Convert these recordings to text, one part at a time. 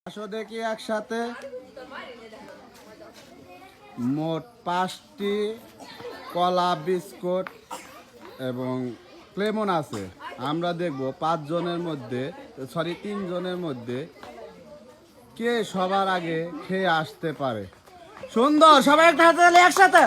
আসো দেখি একসাথে মোট 5টি কলা বিস্কুট এবং ক্লেমন আছে। আমরা দেখব 5 জনের মধ্যে 3 জনের মধ্যে কে সবার আগে খেয়ে আসতে পারে। সুন্দর, সবাই একটা হাতে তালি একসাথে।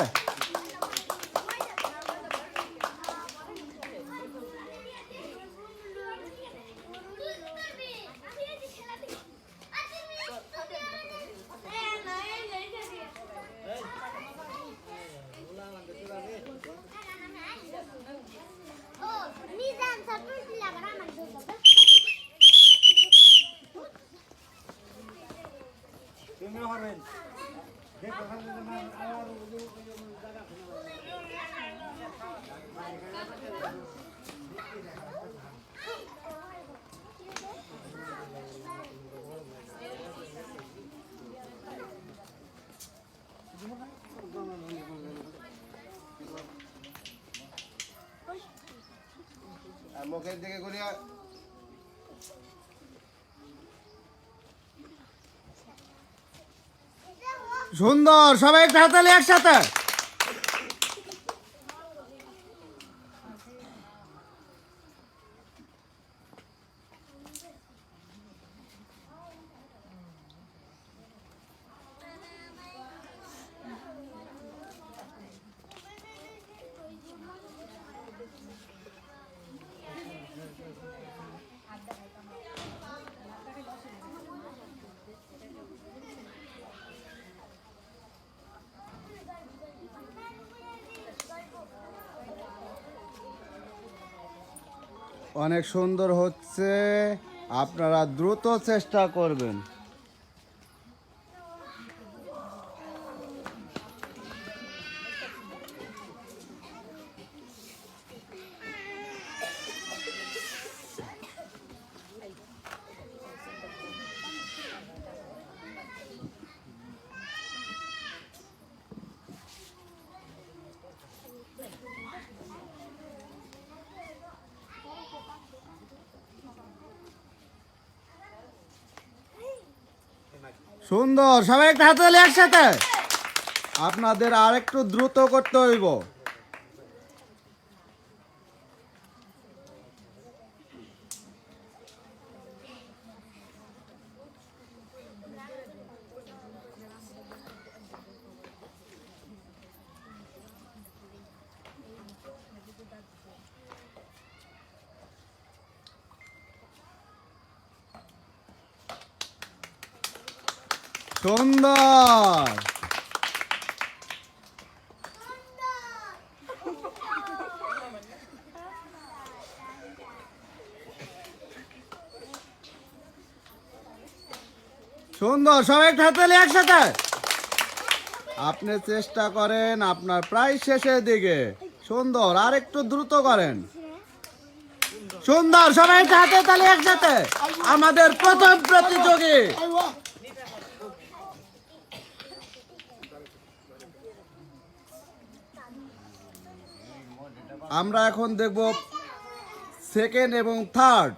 মুখের দিকে করিয়া সুন্দর, সবাই একটা হাতালি একসাথে। অনেক সুন্দর হচ্ছে, আপনারা দ্রুত চেষ্টা করবেন। সুন্দর, সবাই একটা হাতে তালি একসাথে। আপনাদের আর একটু দ্রুত করতে হইব। সুন্দর, সুন্দর, সবাই একটা হাতে তালি একসাথে। আপনি চেষ্টা করেন, আপনার প্রায় শেষের দিকে। সুন্দর, আর একটু দ্রুত করেন। সুন্দর, সবাই একটা হাতে তালি একসাথে। আমাদের প্রথম প্রতিযোগী আমরা এখন দেখব সেকেন্ড এবং থার্ড।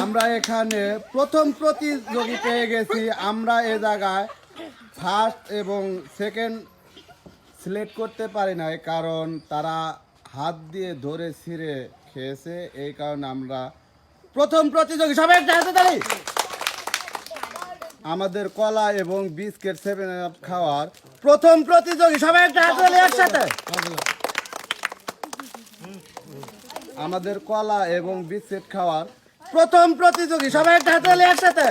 আমরা এখানে প্রথম প্রতিযোগী পেয়ে গেছি। আমরা এ জায়গায় ফার্স্ট এবং সেকেন্ড সিলেক্ট করতে পারি নাই, কারণ তারা হাত দিয়ে ধরে ছিঁড়ে খেয়েছে। এই কারণে আমরা প্রথম প্রতিযোগী, সবাই একটা হাতে তালি। আমাদের কলা এবং বিস্কিট 7 আপ খাওয়ার প্রথম প্রতিযোগী, সবাই একটা হাতে তালি একসাথে। আমাদের কলা এবং বিস্কিট খাওয়ার প্রথম প্রতিযোগী, সবাই একটা হাতে তালি একসাথে।